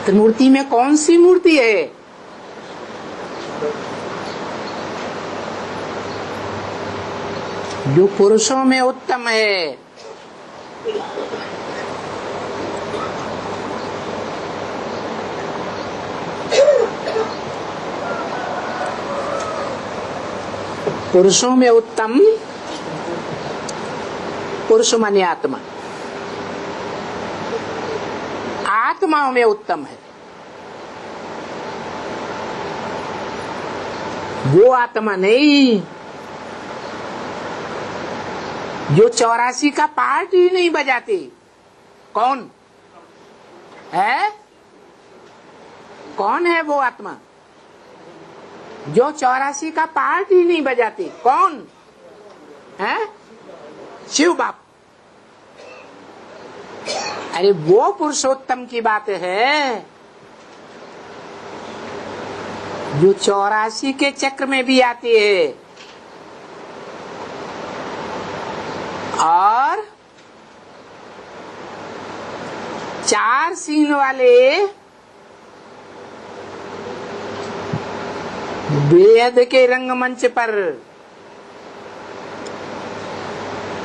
त्रिमूर्ति में कौन सी मूर्ति है? जो पुरुषों में उत्तम है। पुरुषों में उत्तम, पुरुष माने आत्मा, आत्माओं में उत्तम है वो आत्मा नहीं जो 84 का पार्ट ही नहीं बजाती। कौन है? कौन है वो आत्मा जो 84 का पार्ट ही नहीं बजाती? कौन है? शिव बाप। अरे वो पुरुषोत्तम की बात है जो 84 के चक्र में भी आती है और 4 सीन वाले वेद के रंगमंच पर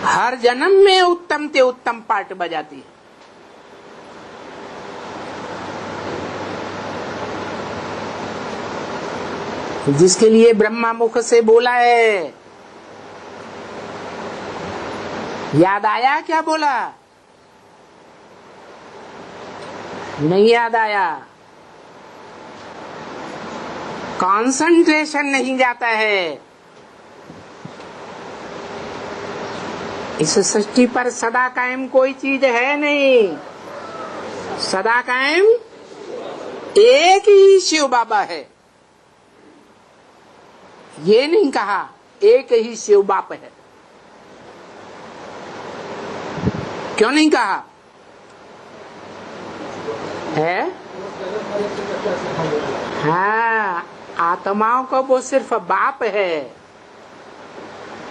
हर जन्म में उत्तम से उत्तम पार्ट बजाती है। जिसके लिए ब्रह्मा मुख से बोला है। याद आया क्या बोला? नहीं याद आया। कंसंट्रेशन नहीं जाता है। इस सृष्टि पर सदा कायम कोई चीज है नहीं। सदा कायम एक ही शिव बाबा है। ये नहीं कहा एक ही शिव बाप है। क्यों नहीं कहा है? हाँ, आत्माओं को वो सिर्फ बाप है,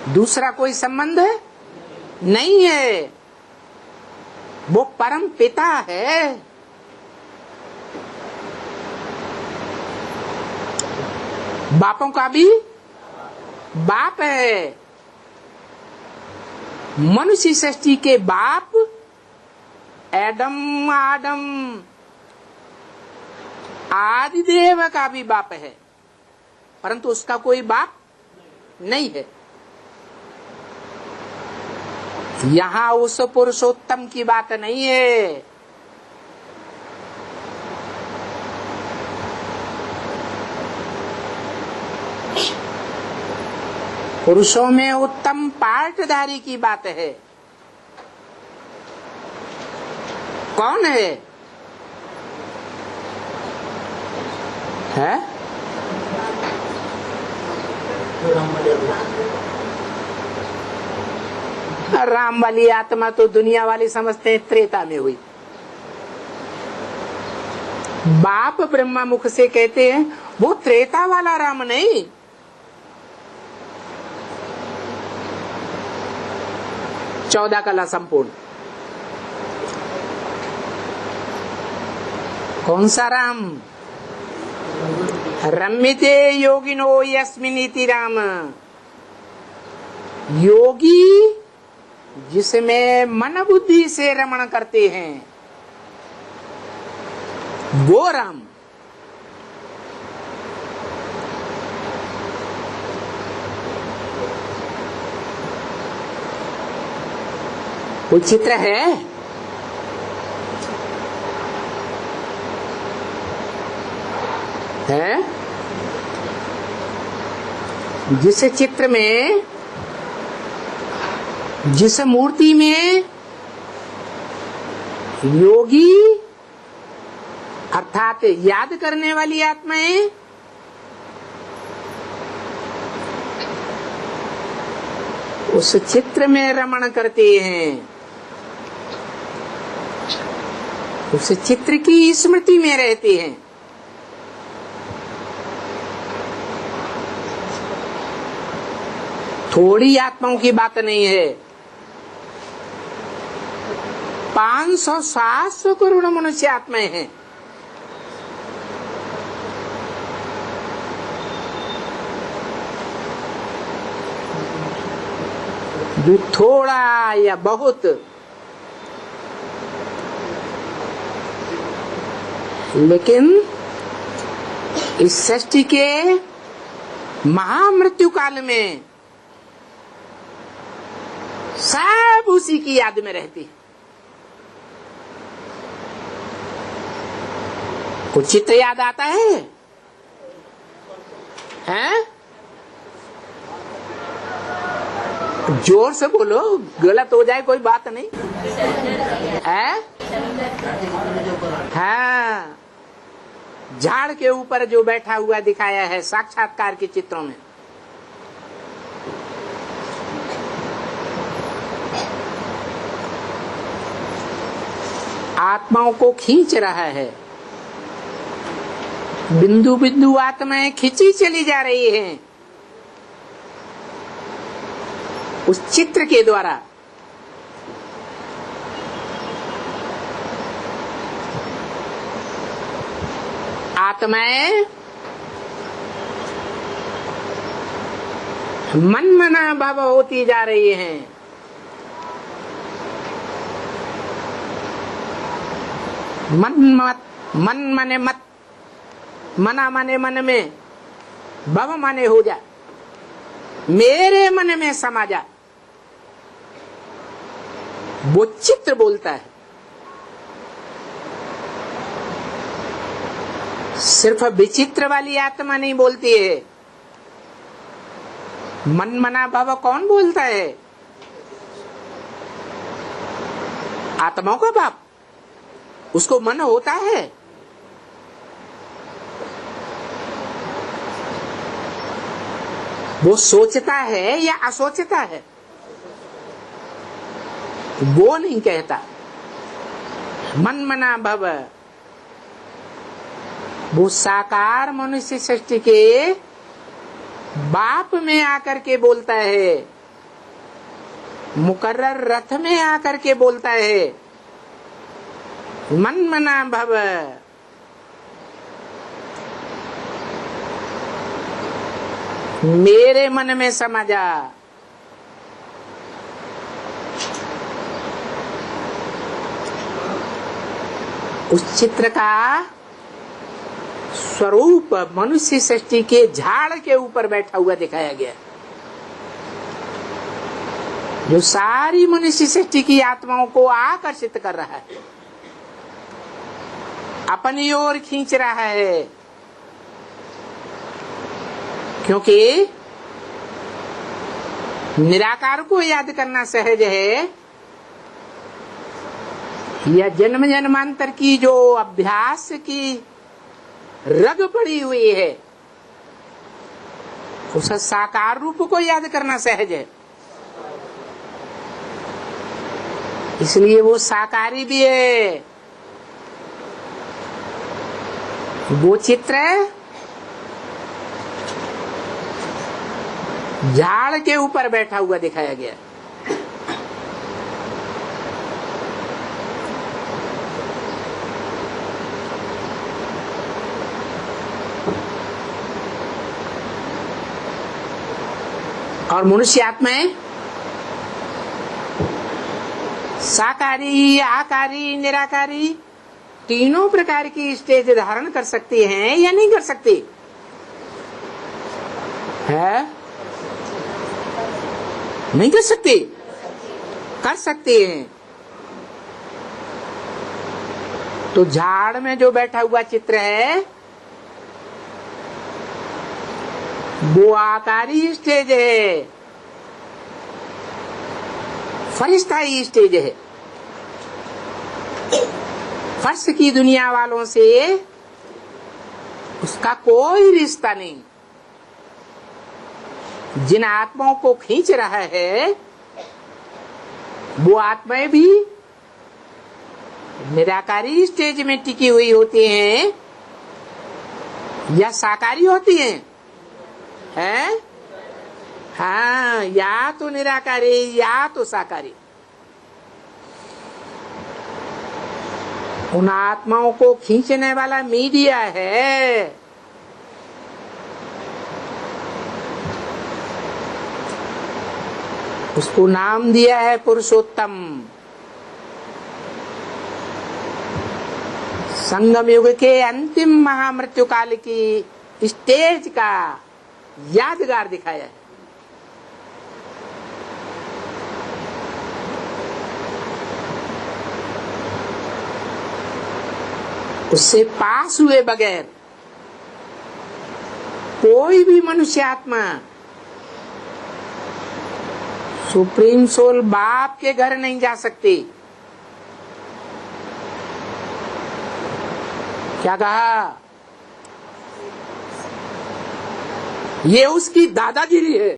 दूसरा कोई संबंध नहीं है। वो परम पिता है। बापों का भी बाप है। मनुष्य सृष्टि के बाप एडम आदम आदिदेव का भी बाप है, परंतु उसका कोई बाप नहीं है। यहाँ उस पुरुषोत्तम की बात नहीं है। पुरुषों में उत्तम पार्टधारी की बात है। कौन है? है? राम वाली आत्मा तो दुनिया वाली समझते हैं त्रेता में हुई। बाप ब्रह्मा मुख से कहते हैं वो त्रेता वाला राम नहीं। चौदह कला संपूर्ण। कौन सा राम? रम्यते योगिनो यस्मिनीति राम। योगी जिसमें मन बुद्धि से रमण करते हैं वो राम। कोई चित्र है? जिस चित्र में, जिस मूर्ति में योगी अर्थात याद करने वाली आत्माएं उस चित्र में रमण करते हैं, उस चित्र की स्मृति में रहते हैं। थोड़ी आत्माओं की बात नहीं है। 500-700 करोड़ मनुष्य आत्माएं हैं। जो थोड़ा या बहुत लेकिन इस सृष्टि के महामृत्यु काल में सब उसी की याद में रहती। कुछ चित्र याद आता है? हैं? जोर से बोलो, गलत हो जाए कोई बात नहीं है। हाँ, झाड़ के ऊपर जो बैठा हुआ दिखाया है साक्षात्कार के चित्रों में, आत्माओं को खींच रहा है। बिंदु बिंदु आत्माएं खींची चली जा रही हैं उस चित्र के द्वारा। आत्माएं मनमना भव होती जा रही हैं। मन माने मत, मना माने मन में, भव माने हो जा, मेरे मन में समा जा। वो चित्र बोलता है। सिर्फ विचित्र वाली आत्मा नहीं बोलती है। मन मना भव कौन बोलता है? आत्माओं का बाप, उसको मन होता है। वो सोचता है या असोचता है, वो नहीं कहता। मन मना भव वो साकार मनुष्य सृष्टि के बाप में आकर के बोलता है, मुकर्रर रथ में आकर के बोलता है। मन मना भव मेरे मन में समा जा। उस चित्र का स्वरूप मनुष्य सृष्टि के झाड़ के ऊपर बैठा हुआ दिखाया गया, जो सारी मनुष्य सृष्टि की आत्माओं को आकर्षित कर रहा है, अपनी ओर खींच रहा है। क्योंकि निराकार को याद करना सहज है, या जन्म जन्मांतर की जो अभ्यास की रग पड़ी हुई है, उस साकार रूप को याद करना सहज है। इसलिए वो साकारी भी है। वो चित्र झाड़ के ऊपर बैठा हुआ दिखाया गया। और मनुष्य आत्माएं साकारी, आकारी, निराकारी तीनों प्रकार की स्टेज धारण कर सकती हैं या नहीं कर सकती है? नहीं कर सकती, कर सकती हैं। तो झाड़ में जो बैठा हुआ चित्र है वो आकारी स्टेज है, फरिश्ताई स्टेज है। फर्श की दुनिया वालों से उसका कोई रिश्ता नहीं। जिन आत्माओं को खींच रहा है वो आत्माएं भी निराकारी स्टेज में टिकी हुई होती हैं या साकारी होती हैं? हैं? हाँ, या तो निराकारी या तो साकारी। उन आत्माओं को खींचने वाला मीडिया है। उसको नाम दिया है पुरुषोत्तम। संगम युग के अंतिम महामृत्यु काल की स्टेज का यादगार दिखाया है। उससे पास हुए बगैर कोई भी मनुष्य आत्मा सुप्रीम सोल बाप के घर नहीं जा सकती। क्या कहा? ये उसकी दादागिरी है।